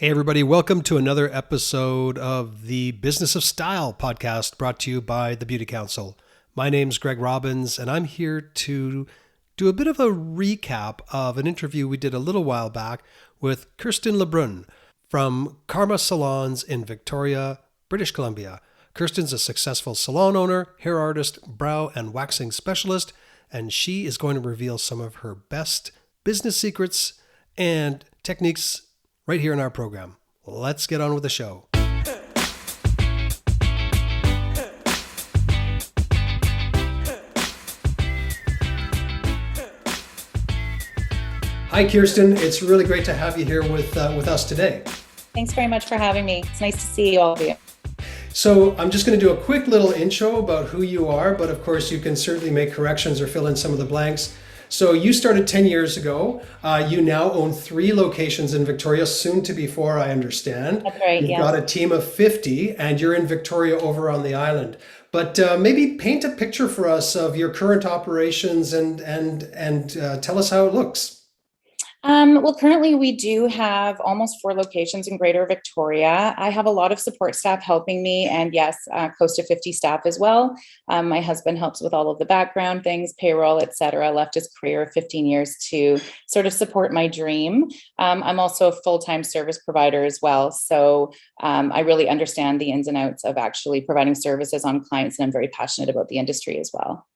Hey, everybody, welcome to another episode of the Business of Style podcast brought to you by the Beauty Council. My name's Greg Robbins, and I'm here to do a bit of a recap of an interview we did a little while back with Kirstin LeBrun from Kharma Salons in Victoria, British Columbia. Kirstin's a successful salon owner, hair artist, brow and waxing specialist, and she is going to reveal some of her best business secrets and techniques right here in our program. Let's get on with the show. Hi, Kirstin. It's really great to have you here with us today. Thanks very much for having me. It's nice to see all of you. So I'm just going to do a quick little intro about who you are, but of course you can certainly make corrections or fill in some of the blanks. So you started 10 years ago. You now own 3 locations in Victoria, soon to be 4, I understand. That's right, You've yeah. got a team of 50 and you're in Victoria over on the island. But maybe paint a picture for us of your current operations and tell us how it looks. Well, currently we do have almost 4 locations in Greater Victoria. I have a lot of support staff helping me, and yes, close to 50 staff as well. My husband helps with all of the background things, payroll, etc. Left his career of 15 years to sort of support my dream. I'm also a full-time service provider as well. So I really understand the ins and outs of actually providing services on clients, and I'm very passionate about the industry as well.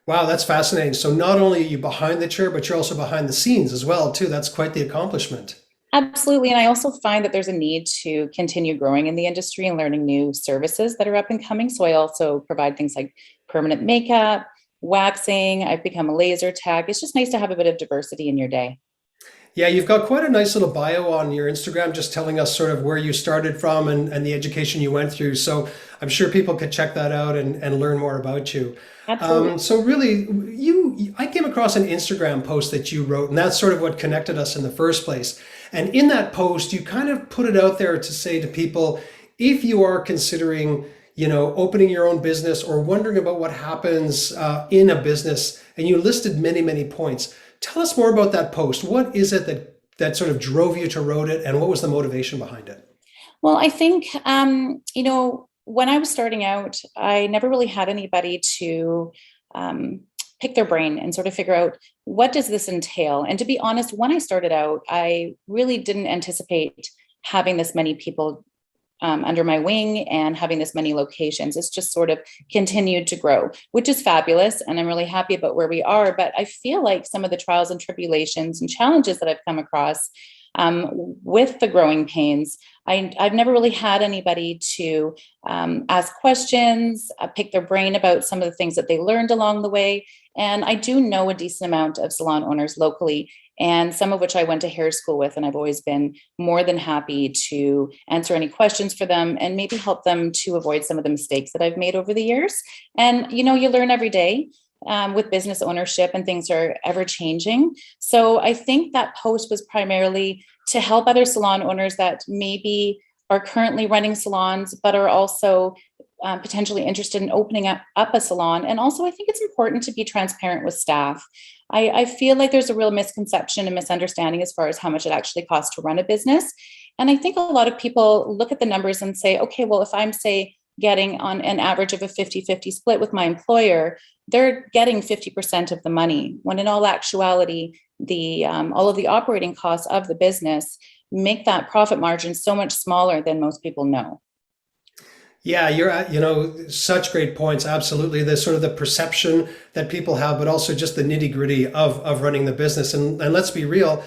Wow, that's fascinating. So not only are you behind the chair, but you're also behind the scenes as well, too. That's quite the accomplishment. Absolutely. And I also find that there's a need to continue growing in the industry and learning new services that are up and coming. So I also provide things like permanent makeup, waxing. I've become a laser tech. It's just nice to have a bit of diversity in your day. Yeah, you've got quite a nice little bio on your Instagram, just telling us sort of where you started from and the education you went through. So I'm sure people could check that out and learn more about you. Absolutely. So really, I came across an Instagram post that you wrote, and that's sort of what connected us in the first place. And in that post, you kind of put it out there to say to people, if you are considering, opening your own business or wondering about what happens in a business, and you listed many, many points. Tell us more about that post. What is it that sort of drove you to write it, and what was the motivation behind it? Well, I think, when I was starting out, I never really had anybody to pick their brain and sort of figure out, what does this entail? And to be honest, when I started out, I really didn't anticipate having this many people under my wing and having this many locations. It's just sort of continued to grow, which is fabulous. And I'm really happy about where we are. But I feel like some of the trials and tribulations and challenges that I've come across with the growing pains, I've never really had anybody to ask questions, pick their brain about some of the things that they learned along the way. And I do know a decent amount of salon owners locally, and some of which I went to hair school with, and I've always been more than happy to answer any questions for them and maybe help them to avoid some of the mistakes that I've made over the years. And, you learn every day. With business ownership, and things are ever changing. So I think that post was primarily to help other salon owners that maybe are currently running salons, but are also potentially interested in opening up a salon. And also, I think it's important to be transparent with staff. I feel like there's a real misconception and misunderstanding as far as how much it actually costs to run a business. And I think a lot of people look at the numbers and say, okay, well, if I'm, say, getting on an average of a 50-50 split with my employer, they're getting 50% of the money, when in all actuality, the all of the operating costs of the business make that profit margin so much smaller than most people know. Yeah, you're at, such great points. Absolutely. There's sort of the perception that people have, but also just the nitty gritty of running the business. And let's be real,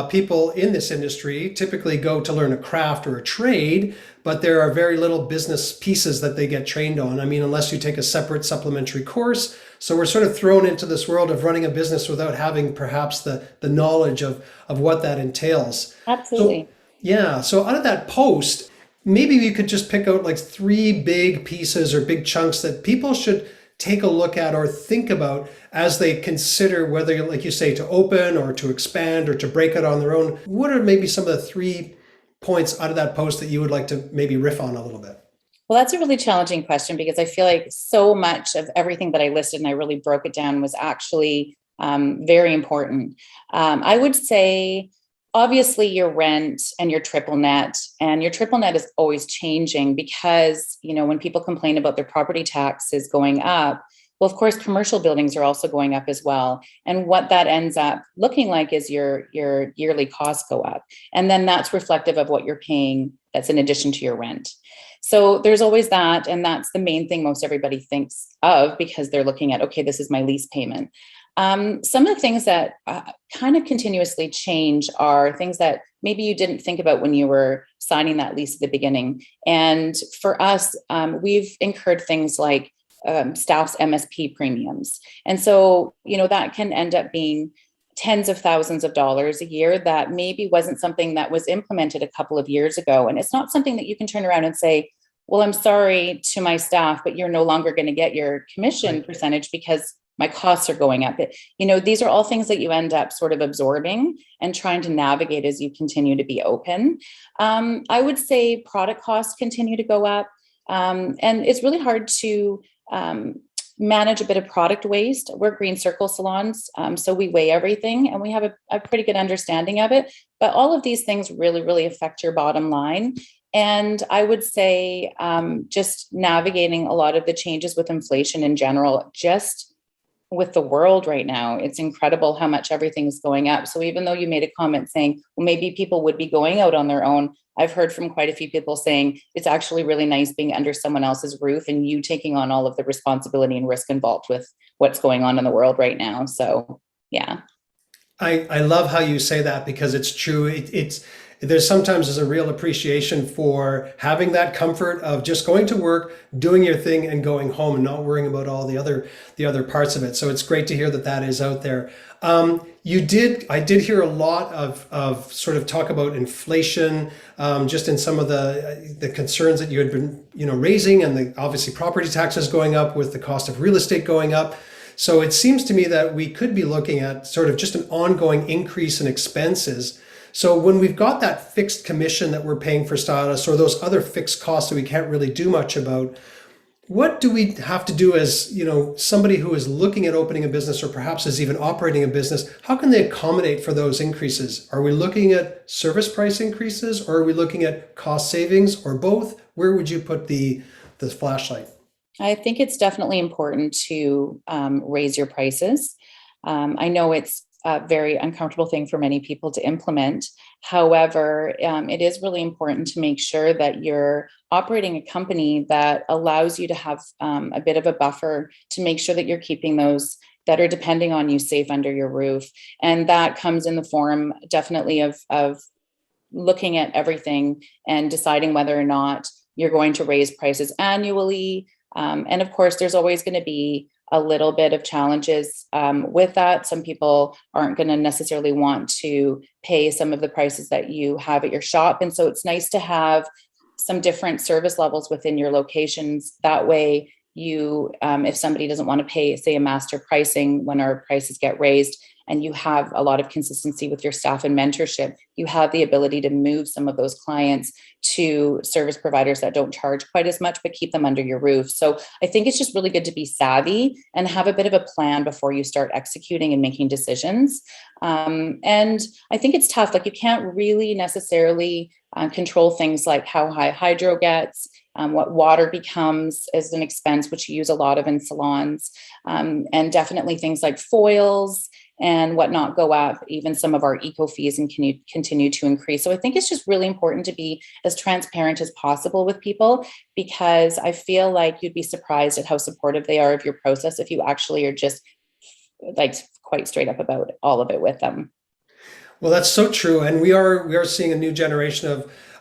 people in this industry typically go to learn a craft or a trade, but there are very little business pieces that they get trained on. I mean, unless you take a separate supplementary course. So we're sort of thrown into this world of running a business without having perhaps the knowledge of what that entails. Absolutely. So, yeah. So out of that post, maybe we could just pick out like 3 big pieces or big chunks that people should take a look at or think about as they consider whether, like you say, to open or to expand or to break it on their own. What are maybe some of the 3 points out of that post that you would like to maybe riff on a little bit? Well, that's a really challenging question, because I feel like so much of everything that I listed and I really broke it down was actually very important. I would say obviously your rent and your triple net, and your triple net is always changing because, when people complain about their property taxes going up, well, of course, commercial buildings are also going up as well. And what that ends up looking like is your yearly costs go up. And then that's reflective of what you're paying that's in addition to your rent. So there's always that. And that's the main thing most everybody thinks of because they're looking at, okay, this is my lease payment. Some of the things that kind of continuously change are things that maybe you didn't think about when you were signing that lease at the beginning. And for us, we've incurred things like staff's MSP premiums. And so, that can end up being tens of thousands of dollars a year that maybe wasn't something that was implemented a couple of years ago. And it's not something that you can turn around and say, well, I'm sorry to my staff, but you're no longer going to get your commission percentage because my costs are going up. These are all things that you end up sort of absorbing and trying to navigate as you continue to be open. I would say product costs continue to go up. And it's really hard to manage a bit of product waste. We're Green Circle salons, so we weigh everything and we have a pretty good understanding of it. But all of these things really, really affect your bottom line. And I would say just navigating a lot of the changes with inflation in general, just with the world right now, it's incredible how much everything's going up. So even though you made a comment saying, well, maybe people would be going out on their own, I've heard from quite a few people saying it's actually really nice being under someone else's roof and you taking on all of the responsibility and risk involved with what's going on in the world right now. So, yeah. I love how you say that because it's true. There's sometimes there's a real appreciation for having that comfort of just going to work, doing your thing, and going home, and not worrying about all the other parts of it. So it's great to hear that that is out there. I did hear a lot of sort of talk about inflation, just in some of the concerns that you had been raising, and obviously property taxes going up with the cost of real estate going up. So it seems to me that we could be looking at sort of just an ongoing increase in expenses. So when we've got that fixed commission that we're paying for stylists or those other fixed costs that we can't really do much about, what do we have to do as, somebody who is looking at opening a business or perhaps is even operating a business? How can they accommodate for those increases? Are we looking at service price increases, or are we looking at cost savings, or both? Where would you put the flashlight? I think it's definitely important to raise your prices. I know it's a very uncomfortable thing for many people to implement. However, it is really important to make sure that you're operating a company that allows you to have a bit of a buffer to make sure that you're keeping those that are depending on you safe under your roof. And that comes in the form definitely of looking at everything and deciding whether or not you're going to raise prices annually. And of course, there's always going to be a little bit of challenges with that. Some people aren't going to necessarily want to pay some of the prices that you have at your shop. And so it's nice to have some different service levels within your locations. That way, if somebody doesn't want to pay, say, a master pricing when our prices get raised, and you have a lot of consistency with your staff and mentorship, you have the ability to move some of those clients to service providers that don't charge quite as much, but keep them under your roof. So I think it's just really good to be savvy and have a bit of a plan before you start executing and making decisions. And I think it's tough. Like, you can't really necessarily control things like how high hydro gets, what water becomes as an expense, which you use a lot of in salons, and definitely things like foils and whatnot go up. Even some of our eco fees and can continue to increase. So I think it's just really important to be as transparent as possible with people, because I feel like you'd be surprised at how supportive they are of your process if you actually are just like quite straight up about all of it with them. Well, that's so true, and we are seeing a new generation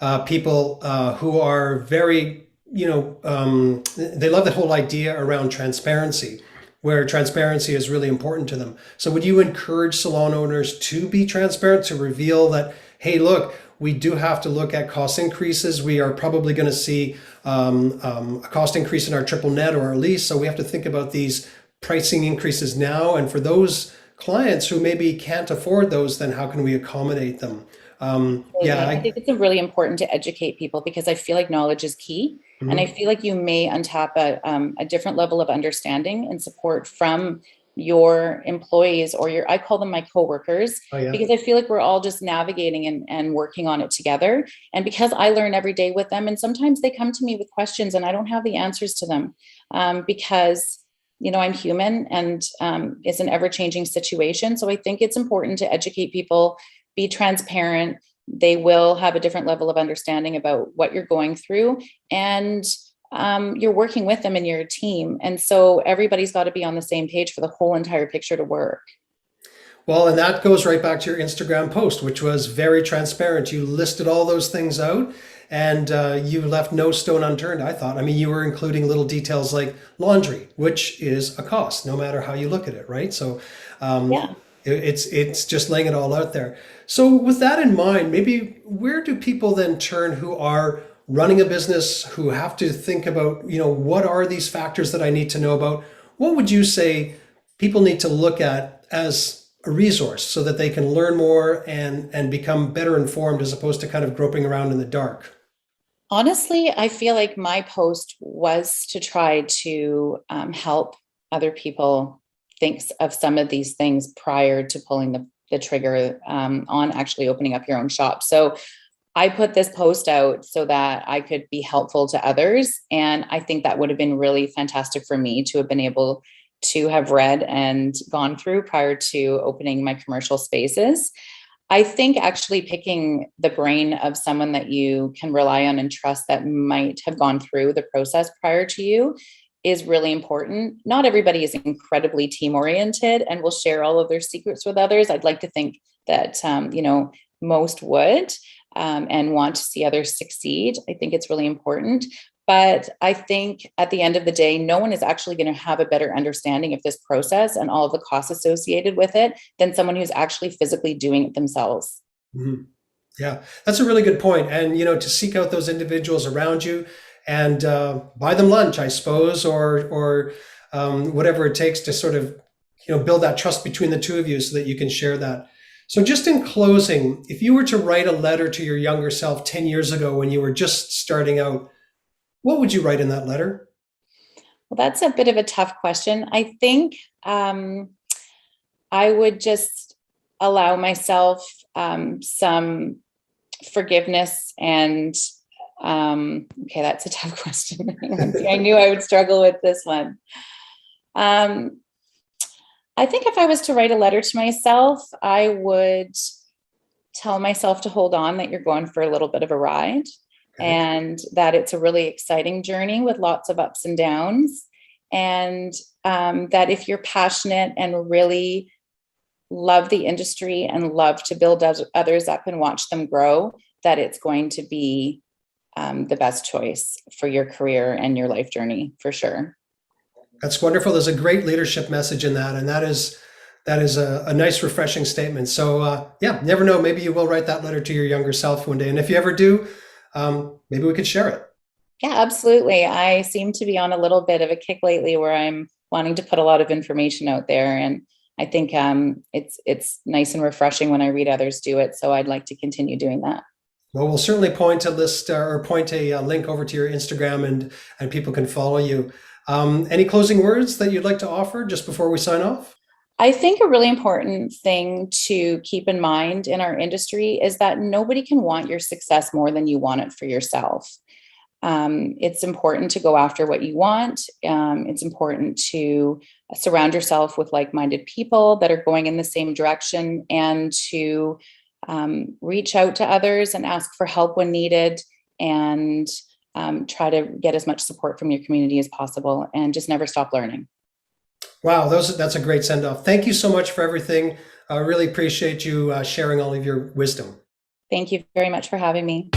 of people who are very, they love the whole idea around transparency, where transparency is really important to them. So, would you encourage salon owners to be transparent, to reveal that, hey, look, we do have to look at cost increases. We are probably going to see a cost increase in our triple net or our lease, so we have to think about these pricing increases now. And for those clients who maybe can't afford those, then how can we accommodate them? Yeah, I think it's really important to educate people, because I feel like knowledge is key. And I mhm. feel like you may untap a different level of understanding and support from your employees or I call them my coworkers, Oh, yeah. because I feel like we're all just navigating and working on it together. And because I learn every day with them, and sometimes they come to me with questions and I don't have the answers to them, because I'm human, and it's an ever-changing situation. So I think it's important to educate people, be transparent. They will have a different level of understanding about what you're going through, and you're working with them and you're a team. And so everybody's got to be on the same page for the whole entire picture to work. Well, and that goes right back to your Instagram post, which was very transparent. You listed all those things out, and you left no stone unturned, I thought. I mean, you were including little details like laundry, which is a cost, no matter how you look at it, right? So Yeah. it's just laying it all out there. So with that in mind, maybe where do people then turn who are running a business, who have to think about, what are these factors that I need to know about? What would you say people need to look at as a resource so that they can learn more and become better informed, as opposed to kind of groping around in the dark? Honestly, I feel like my post was to try to help other people think of some of these things prior to pulling the trigger on actually opening up your own shop. So I put this post out so that I could be helpful to others. And I think that would have been really fantastic for me to have been able to have read and gone through prior to opening my commercial spaces. I think actually picking the brain of someone that you can rely on and trust, that might have gone through the process prior to you, is really important. Not everybody is incredibly team oriented and will share all of their secrets with others. I'd like to think that, most would, and want to see others succeed. I think it's really important. But I think at the end of the day, no one is actually going to have a better understanding of this process and all of the costs associated with it than someone who's actually physically doing it themselves. Mhm. Yeah, that's a really good point. And, to seek out those individuals around you and buy them lunch, I suppose, or whatever it takes to sort of, build that trust between the two of you so that you can share that. So just in closing, if you were to write a letter to your younger self 10 years ago when you were just starting out, what would you write in that letter? Well, that's a bit of a tough question. I think I would just allow myself some forgiveness and okay, that's a tough question. I knew I would struggle with this one. Um, I think if I was to write a letter to myself, I would tell myself to hold on, that you're going for a little bit of a ride, Okay. and that it's a really exciting journey with lots of ups and downs. And that if you're passionate and really love the industry and love to build others up and watch them grow, that it's going to be the best choice for your career and your life journey, for sure. That's wonderful. There's a great leadership message in that, and that is a nice, refreshing statement. So yeah, never know. Maybe you will write that letter to your younger self one day, and if you ever do, maybe we could share it. Yeah, absolutely. I seem to be on a little bit of a kick lately where I'm wanting to put a lot of information out there, and I think it's nice and refreshing when I read others do it. So I'd like to continue doing that. Well, we'll certainly point a list or point a link over to your Instagram, and people can follow you. Any closing words that you'd like to offer just before we sign off? I think a really important thing to keep in mind in our industry is that nobody can want your success more than you want it for yourself. It's important to go after what you want. It's important to surround yourself with like-minded people that are going in the same direction, and to reach out to others and ask for help when needed, and try to get as much support from your community as possible, and just never stop learning. Wow, that's a great send off. Thank you so much for everything. I really appreciate you sharing all of your wisdom. Thank you very much for having me.